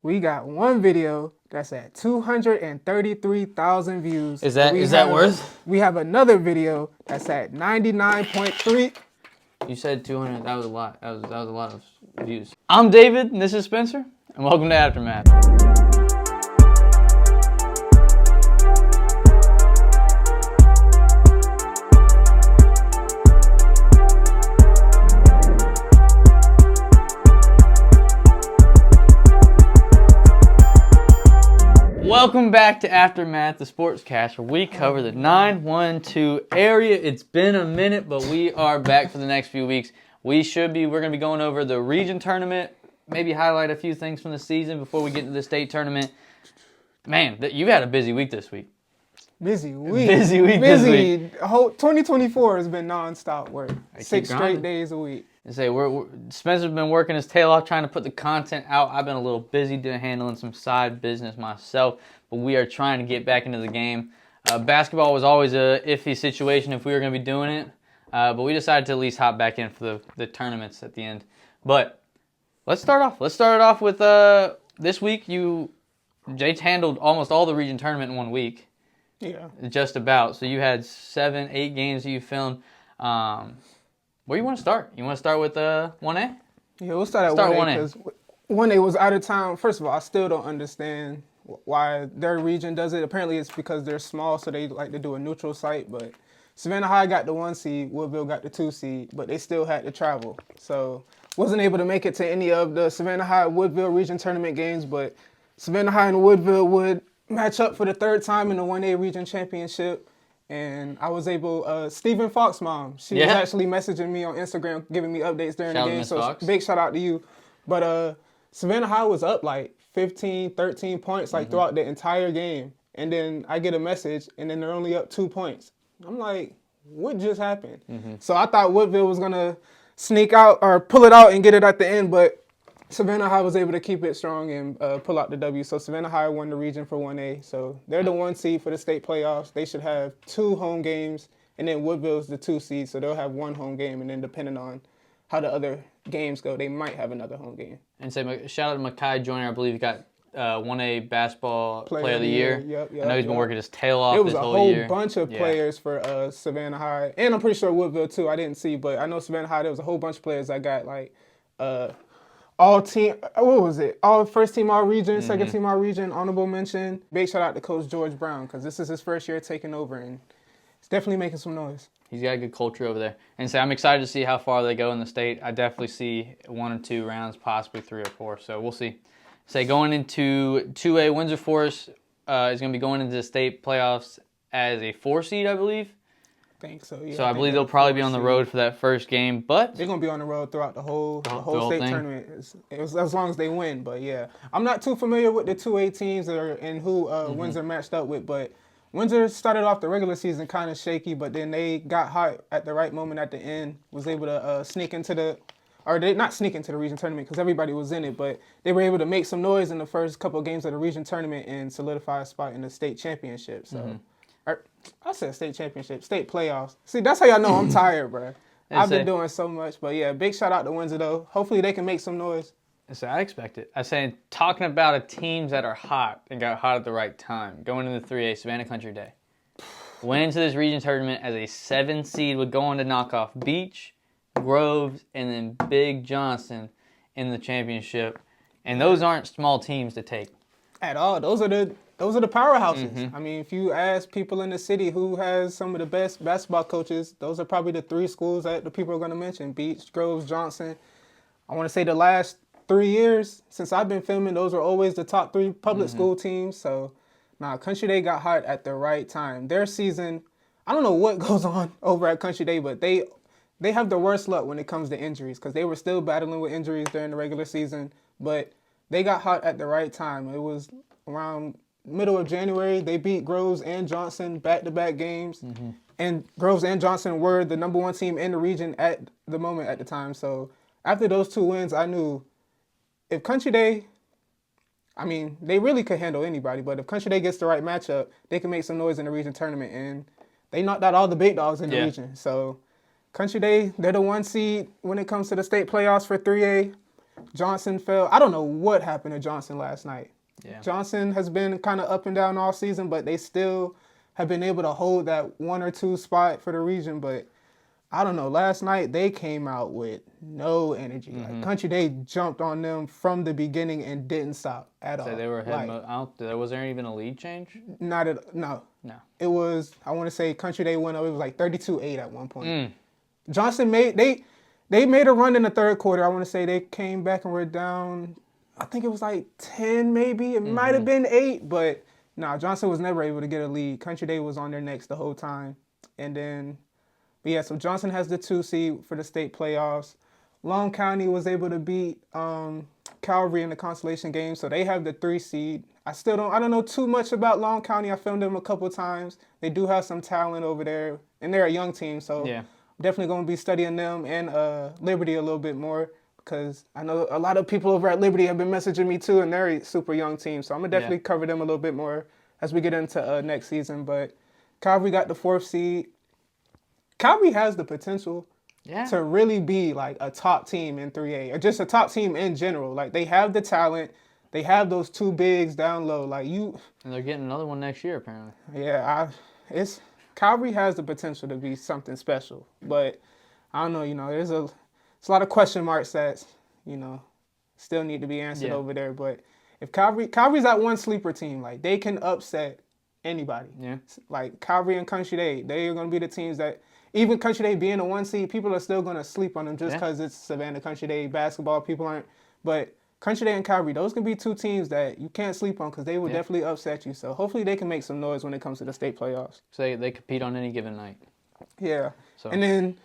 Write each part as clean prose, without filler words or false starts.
We got one video that's at 233,000 views. Is that worth? We have another video that's at 99.3. You said 200. That was a lot. That was a lot of views. I'm David, and this is Spencer, and welcome to Aftermath. Welcome back to Aftermath, the sportscast, where we cover the 912 area. It's been a minute, but we are back for the next few weeks. We're going to be going over the region tournament, maybe highlight a few things from the season before we get into the state tournament. Man, you've had a busy week this week. Busy week. This week. Whole 2024 has been nonstop work. 6 straight days a week. Spencer's been working his tail off trying to put the content out. I've been a little busy handling some side business myself, but we are trying to get back into the game. Basketball was always a iffy situation if we were going to be doing it, but we decided to at least hop back in for the tournaments at the end. But let's start off. Let's start it off with this week. Jay handled almost all the region tournament in 1 week. Yeah. Just about. So you had 7-8 games that you filmed. Where do you want to start? You want to start with 1A? Yeah, we'll start at 1A because 1A was out of town. First of all, I still don't understand why their region does it. Apparently it's because they're small, so they like to do a neutral site. But Savannah High got the 1 seed, Woodville got the 2 seed, but they still had to travel. So wasn't able to make it to any of the Savannah High-Woodville region tournament games, but Savannah High and Woodville would match up for the 3rd time in the 1A region championship. And I was able, Stephen Fox mom, she was actually messaging me on Instagram, giving me updates during the game. So big shout out to you. But Savannah High was up like 15, 13 points throughout the entire game. And then I get a message, and then they're only up 2 points. I'm like, what just happened? So I thought Woodville was going to sneak out or pull it out and get it at the end, but Savannah High was able to keep it strong and pull out the W. So Savannah High won the region for 1A. So they're the 1 seed for the state playoffs. They should have 2 home games, and then Woodville's the 2 seed, so they'll have 1 home game. And then depending on how the other games go, they might have another home game. And shout out to Makai Joyner. I believe he got 1A basketball player of the year. Yep, I know he's been working his tail off this whole It was year. a whole bunch of players for Savannah High, and I'm pretty sure Woodville too. I didn't see, but I know Savannah High, there was a whole bunch of players that got all first team all region, second team all region, honorable mention. Big shout out to Coach George Brown, because this is his first year taking over, and he's definitely making some noise. He's got a good culture over there. And I'm excited to see how far they go in the state. I definitely see 1 or 2 rounds, possibly 3 or 4, so we'll see. Going into 2A, Windsor Forest is going to be going into the state playoffs as a 4 seed, I believe. Think so, yeah. So I believe they'll probably be on the road for that first game, but they're gonna be on the road throughout the whole state tournament. As long as they win. But yeah, I'm not too familiar with the 2A teams and who Windsor matched up with. But Windsor started off the regular season kind of shaky, but then they got hot at the right moment at the end. Was able to not sneak into the region tournament because everybody was in it, but they were able to make some noise in the first couple of games of the region tournament and solidify a spot in the state championship. So. I said state championship, state playoffs. See, that's how y'all know I'm tired, bro. I've been doing so much. But yeah, big shout out to Windsor, though. Hopefully they can make some noise. So I expect it. Talking about teams that are hot and got hot at the right time, going into the 3A, Savannah Country Day. Went into this region tournament as a 7 seed, would go on to knock off Beach, Groves, and then Big Johnson in the championship. And those aren't small teams to take. At all. Those are the powerhouses. I mean, if you ask people in the city who has some of the best basketball coaches, those are probably the 3 schools that the people are going to mention. Beach, Groves, Johnson. I want to say the last 3 years since I've been filming, those are always the top 3 public school teams. So, Country Day got hot at the right time. Their season, I don't know what goes on over at Country Day, but they have the worst luck when it comes to injuries because they were still battling with injuries during the regular season, but they got hot at the right time. It was around middle of January. They beat Groves and Johnson back-to-back games. And Groves and Johnson were the number 1 team in the region at the moment at the time. So after those 2 wins, I knew if Country Day, they really could handle anybody. But if Country Day gets the right matchup, they can make some noise in the region tournament. And they knocked out all the big dogs in the region. So Country Day, they're the 1 seed when it comes to the state playoffs for 3A. Johnson fell. I don't know what happened to Johnson last night. Yeah. Johnson has been kind of up and down all season, but they still have been able to hold that 1 or 2 spot for the region. But I don't know. Last night they came out with no energy. Like Country Day jumped on them from the beginning and didn't stop at all. So they were ahead. Was there even a lead change? No. It was. I want to say Country Day went up. It was like 32-8 at one point. Johnson they made a run in the third quarter. I want to say they came back and were down. I think it was like 10 maybe. It might have been 8, but no, Johnson was never able to get a lead. Country Day was on their necks the whole time. And then, but yeah, so Johnson has the 2 seed for the state playoffs. Long County was able to beat Calvary in the consolation game, so they have the 3 seed. I don't know too much about Long County. I filmed them a couple of times. They do have some talent over there, and they're a young team, so yeah. Definitely going to be studying them and Liberty a little bit more, because I know a lot of people over at Liberty have been messaging me too, and they're a super young team. So I'm going to definitely cover them a little bit more as we get into next season. But Calvary got the 4th seed. Calvary has the potential to really be like a top team in 3A, or just a top team in general. Like, they have the talent. They have those 2 bigs down low. And they're getting another one next year, apparently. Yeah, Calvary has the potential to be something special. But I don't know, there's a lot of question marks that, still need to be answered over there. But if Calvary's that one sleeper team, like, they can upset anybody. Yeah. Like, Calvary and Country Day, they are going to be the teams that, even Country Day being a 1 seed, people are still going to sleep on them just because it's Savannah Country Day basketball. People aren't. But Country Day and Calvary, those can be 2 teams that you can't sleep on, because they will definitely upset you. So hopefully they can make some noise when it comes to the state playoffs. So they compete on any given night. Yeah. So. And then,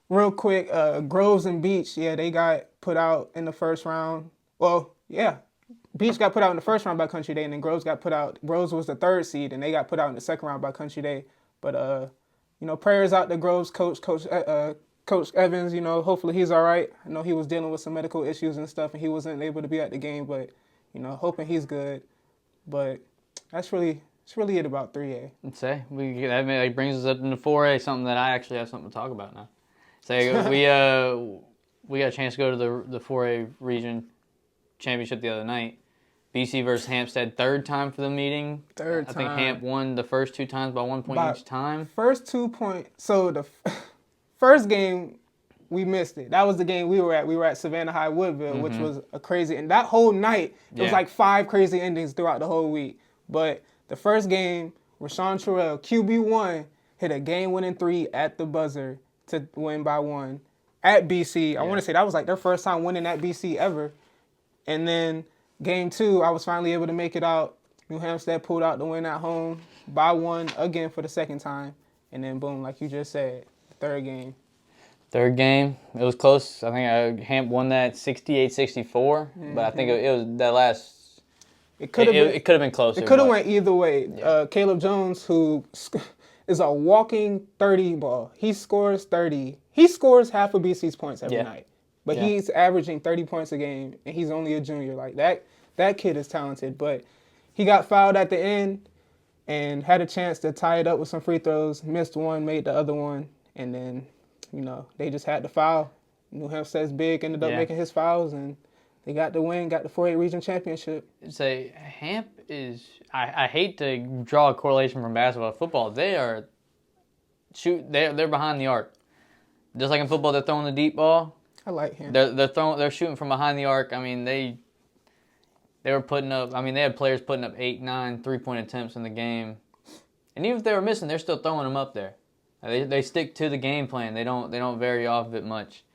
real quick, Groves and Beach, they got put out in the first round. Well, yeah. Beach got put out in the first round by Country Day, and then Groves got put out. Groves was the 3rd seed, and they got put out in the second round by Country Day. But, prayers out to Groves Coach Evans, hopefully he's all right. I know he was dealing with some medical issues and stuff, and he wasn't able to be at the game, but, hoping he's good. But it's really it about 3A. That brings us up into 4A, something that I actually have something to talk about now. We got a chance to go to the 4A region championship the other night. BC versus Hampstead, 3rd time for the meeting. 3rd time. I think Hamp won the first 2 times by 1 point each time. First 2 points. So the first game, we missed it. That was the game we were at. We were at Savannah High Woodville, which was a crazy. And that whole night, it was like 5 crazy endings throughout the whole week. But the first game, Rashawn Terrell, QB1, hit a game-winning 3 at the buzzer to win by 1 at BC. I want to say that was like their first time winning at BC ever. And then game 2, I was finally able to make it out. New Hampstead pulled out the win at home by 1 again for the 2nd time. And then boom, like you just said, the 3rd game. 3rd game, it was close. I think Hamp won that 68-64, but I think it was that last. It could have been closer. It could have went either way. Yeah. Caleb Jones, who is a walking 30 ball, he scores 30. He scores half of BC's points every night, but he's averaging 30 points a game, and he's only a junior. Like that kid is talented, but he got fouled at the end and had a chance to tie it up with some free throws. Missed one, made the other one, and then. They just had to foul. New Hampstead's big ended up making his fouls, and they got the win, got the 4A region championship. Hamp is. I hate to draw a correlation from basketball to football. They're behind the arc, just like in football. They're throwing the deep ball. I like him. They're shooting from behind the arc. I mean they were putting up. I mean they had players putting up 8, 9 3-point attempts in the game, and even if they were missing, they're still throwing them up there. They stick to the game plan. They don't vary off of it much.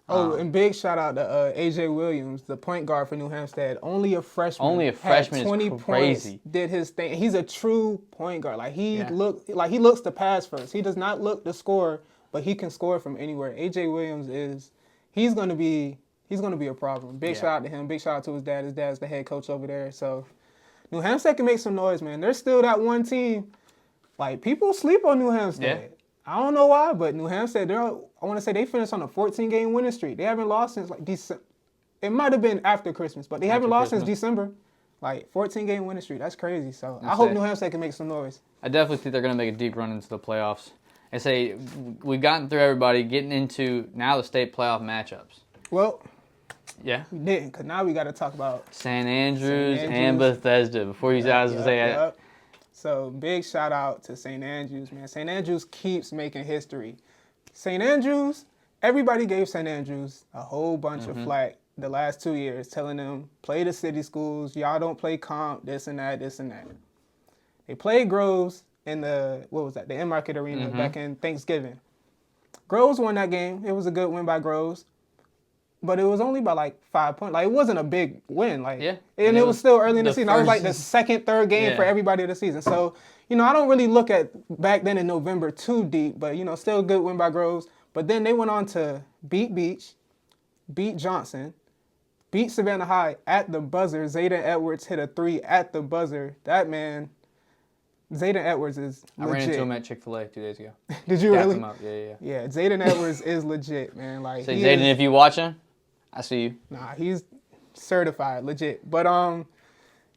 And big shout out to AJ Williams, the point guard for New Hampstead. Only a freshman. Had 20 is crazy. Points, did his thing. He's a true point guard. Like he looks to pass first. He does not look to score, but he can score from anywhere. AJ Williams he's gonna be a problem. Big shout out to him. Big shout out to his dad. His dad's the head coach over there. So New Hampstead can make some noise, man. They're still that one team. Like people sleep on New Hampstead. Yeah. I don't know why, but New Hampstead, I want to say they finished on a 14-game winning streak. They haven't lost since like December. It might have been after Christmas, but they haven't lost since December. Like 14-game winning streak. That's crazy. So I hope New Hampstead can make some noise. I definitely think they're going to make a deep run into the playoffs. We've gotten through everybody, getting into now the state playoff matchups. Well, Yeah. We didn't, because now we got to talk about St. Andrews and Bethesda before you guys say that. So big shout out to St. Andrews, man. St. Andrews keeps making history. St. Andrews, everybody gave St. Andrews a whole bunch of flack the last 2 years, telling them, play the city schools, y'all don't play comp, this and that, this and that. They played Groves in the In-Market Arena back in Thanksgiving. Groves won that game. It was a good win by Groves. But it was only by like 5 points. Like, it wasn't a big win. Like, yeah. And it was still early in the season. I was like the second, third game for everybody of the season. So, I don't really look at back then in November too deep, but, still a good win by Groves. But then they went on to beat Beach, beat Johnson, beat Savannah High at the buzzer. Zayden Edwards hit a 3 at the buzzer. That man, Zayden Edwards is legit. I ran into him at Chick-fil-A 2 days ago. Did you really? Him up. Yeah. Yeah, Zayden Edwards is legit, man. Like, say, Zayden, if you watching, I see you. Nah, he's certified, legit. But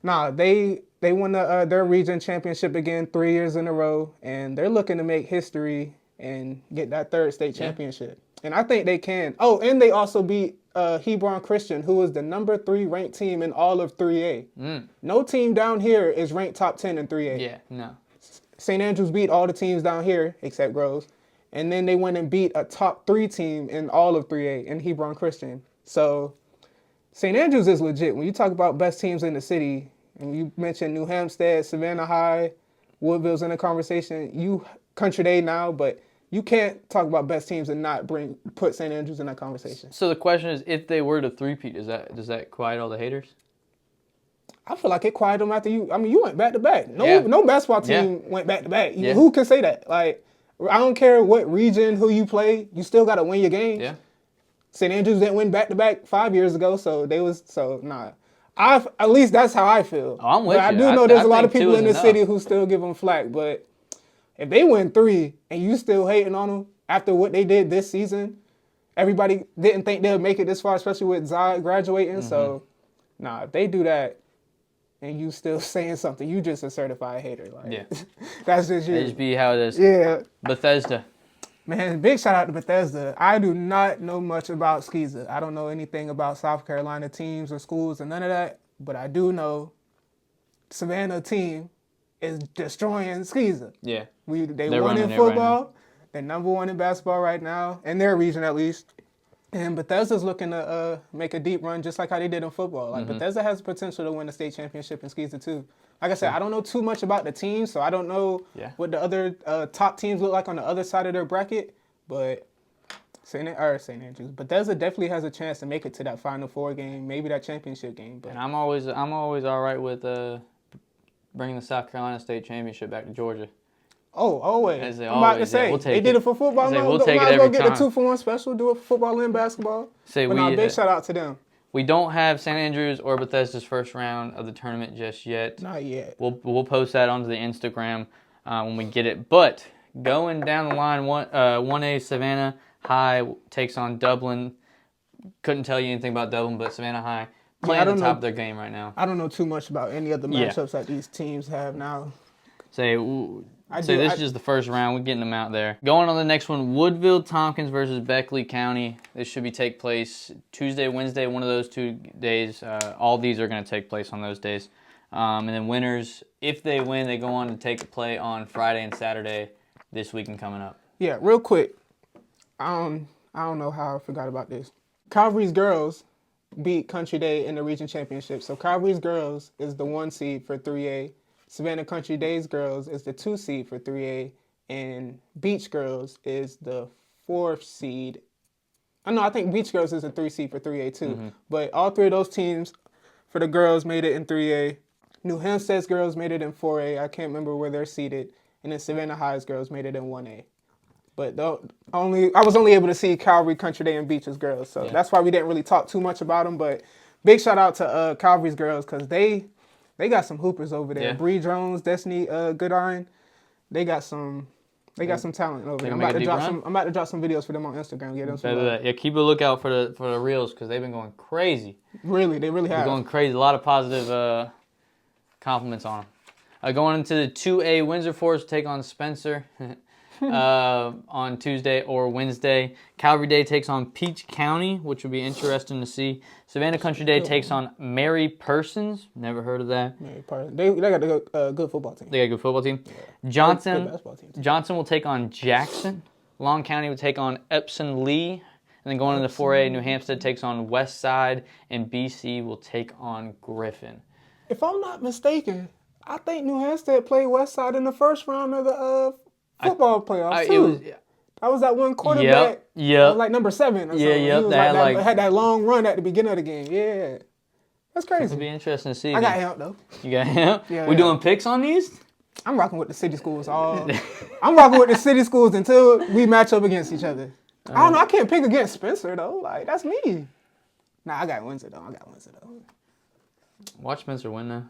they won their region championship again 3 years in a row, and they're looking to make history and get that third state championship. And I think they can. Oh, and they also beat Hebron Christian, who is the number 3 ranked team in all of 3A. No team down here is ranked top 10 in 3A. Yeah, no. St. Andrews beat all the teams down here except Groves, and then they went and beat a top 3 team in all of 3A in Hebron Christian. So St. Andrews is legit. When you talk about best teams in the city, and you mentioned New Hampstead, Savannah High, Woodville's in the conversation, Country Day now, but you can't talk about best teams and not put St. Andrews in that conversation. So the question is, if they were to three-peat, does that quiet all the haters? I feel like it quieted them after you. I mean, you went back-to-back. No basketball team went back-to-back. Who can say that? Like, I don't care what region, who you play, you still got to win your games. Yeah. St. Andrews didn't win back-to-back 5 years ago, nah. At least that's how I feel. Oh, I'm with you. I do know there's a lot of people in the city who still give them flack, but if they win 3 and you still hating on them after what they did this season, everybody didn't think they'd make it this far, especially with Zod graduating. So, if they do that and you still saying something, you just a certified hater. Like, that's just you. It just be how it is. Yeah. Bethesda. Man, big shout out to Bethesda. I do not know much about Skeeza. I don't know anything about South Carolina teams or schools or none of that, but I do know Savannah team is destroying Skeeza. Yeah. They won in football. They're number 1 in basketball right now, in their region at least. And Bethesda's looking to make a deep run just like how they did in football. Like, Bethesda has the potential to win a state championship in Skeeza too. Like I said, I don't know too much about the team, so I don't know what the other top teams look like on the other side of their bracket. But St. Andrews, Bethesda definitely has a chance to make it to that Final Four game, maybe that championship game. But and I'm always all right with bringing the South Carolina State Championship back to Georgia. Oh, always. I'm about to say, they did it for football. We'll take it might as every well get time. the 2-for-1 special, do it for football and basketball. Big shout out to them. We don't have St. Andrews or Bethesda's first round of the tournament just yet. Not yet. We'll post that onto the Instagram when we get it. But going down the line, 1A Savannah High takes on Dublin. Couldn't tell you anything about Dublin, but Savannah High playing at the top of their game right now. I don't know too much about any of the matchups that these teams have now. This is just the first round. We're getting them out there. Going on the next one, Woodville Tompkins versus Beckley County. This should take place Tuesday, Wednesday, one of those 2 days. All these are going to take place on those days. And then winners, if they win, they go on to take a play on Friday and Saturday this weekend coming up. Yeah, real quick. I don't know how I forgot about this. Calvary's girls beat Country Day in the region championship. So Calvary's girls is the 1 seed for 3A. Savannah Country Days girls is the 2 seed for 3A, and Beach girls is the 4th seed. I think Beach girls is a 3 seed for 3A too. But all 3 of those teams for the girls made it in 3A. New Hampstead's girls made it in 4A. I can't remember where they're seated. And then Savannah High's girls made it in 1A. But I was only able to see Calvary, Country Day, and Beach's girls. So that's why we didn't really talk too much about them. But big shout out to Calvary's girls, because they got some hoopers over there. Bree Jones, Destiny Goodine. They got some talent over there. I'm about to drop some videos for them on Instagram. Get them some love. Yeah, keep a lookout for the reels, because they've been going crazy. Really, they really have. They're going crazy. A lot of positive compliments on them. Going into the 2A, Windsor Forest take on Spencer. on Tuesday or Wednesday. Calvary Day takes on Peach County, which would be interesting to see. Savannah Country Day takes on Mary Persons. Never heard of that. Mary Persons. They got a good football team. They got a good football team. Yeah. Johnson. Good basketball team too. Johnson will take on Jackson. Long County will take on Epsom Lee. And then going into 4A, New Hampstead takes on West Side, and BC will take on Griffin. If I'm not mistaken, I think New Hampstead played West Side in the first round of the football playoffs too. That was that one quarterback. Yep. Like number 7 or something. Yep. He was had that long run at the beginning of the game. Yeah. That's crazy. It'll be interesting to see. I got Hamp though. You got Hamp? Yeah. We doing picks on these? I'm rocking with the city schools. I'm rocking with the city schools until we match up against each other. I don't know. I can't pick against Spencer though. Like that's me. Nah, I got Windsor though. Watch Spencer win now.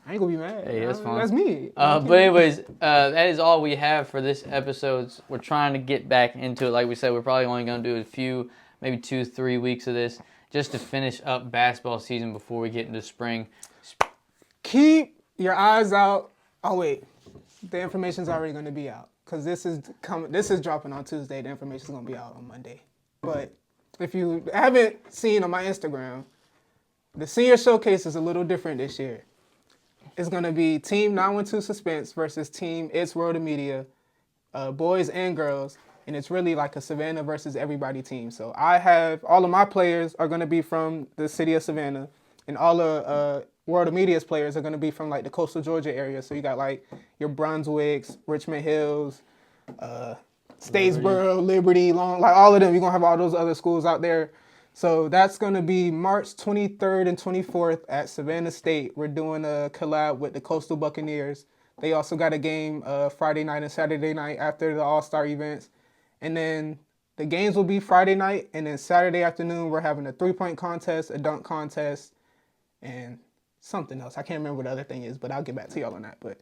I ain't gonna be mad. Hey, that's fine. That's me. But anyways, that is all we have for this episode. We're trying to get back into it. Like we said, we're probably only going to do a few, maybe 2-3 weeks of this just to finish up basketball season before we get into spring. Keep your eyes out. Oh, wait. The information's already going to be out because this is dropping on Tuesday. The information's going to be out on Monday. But if you haven't seen on my Instagram, the senior showcase is a little different this year. It's going to be Team 912 Suspense versus Team It's World of Media, boys and girls, and it's really like a Savannah versus everybody team. So all of my players are going to be from the city of Savannah, and all the World of Media's players are going to be from like the coastal Georgia area. So you got like your Brunswicks, Richmond Hills, Statesboro, Liberty, Long, like all of them. You're going to have all those other schools out there. So that's going to be March 23rd and 24th at Savannah State. We're doing a collab with the Coastal Buccaneers. They also got a game Friday night and Saturday night after the All-Star events. And then the games will be Friday night, and then Saturday afternoon we're having a 3-point contest, a dunk contest, and something else. I can't remember what the other thing is, but I'll get back to y'all on that. But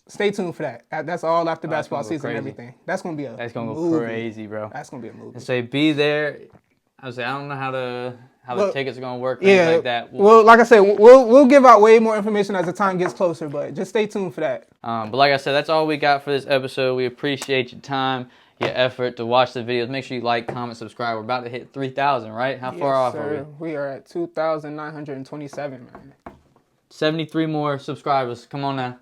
stay tuned for that. That's all after basketball season and everything. That's going to be That's going to go crazy, bro. That's going to be a movie. And so be there. I don't know how the tickets are going to work or yeah, anything like that. Well, like I said, we'll give out way more information as the time gets closer, but just stay tuned for that. But like I said, that's all we got for this episode. We appreciate your time, your effort to watch the videos. Make sure you like, comment, subscribe. We're about to hit 3,000, right? How far off are we? We are at 2,927, man. 73 more subscribers. Come on now.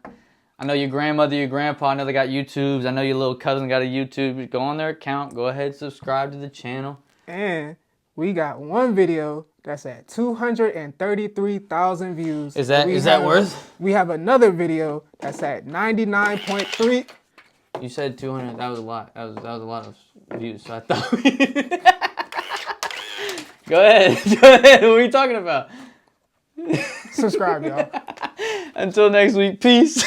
I know your grandmother, your grandpa, I know they got YouTubes. I know your little cousin got a YouTube. Go on their account. Go ahead and subscribe to the channel. And we got one video that's at 233,000 views. Is that worth? We have another video that's at 99.3. You said 200. That was a lot. That was a lot of views. So I thought. Go ahead. What are you talking about? Subscribe, y'all. Until next week. Peace.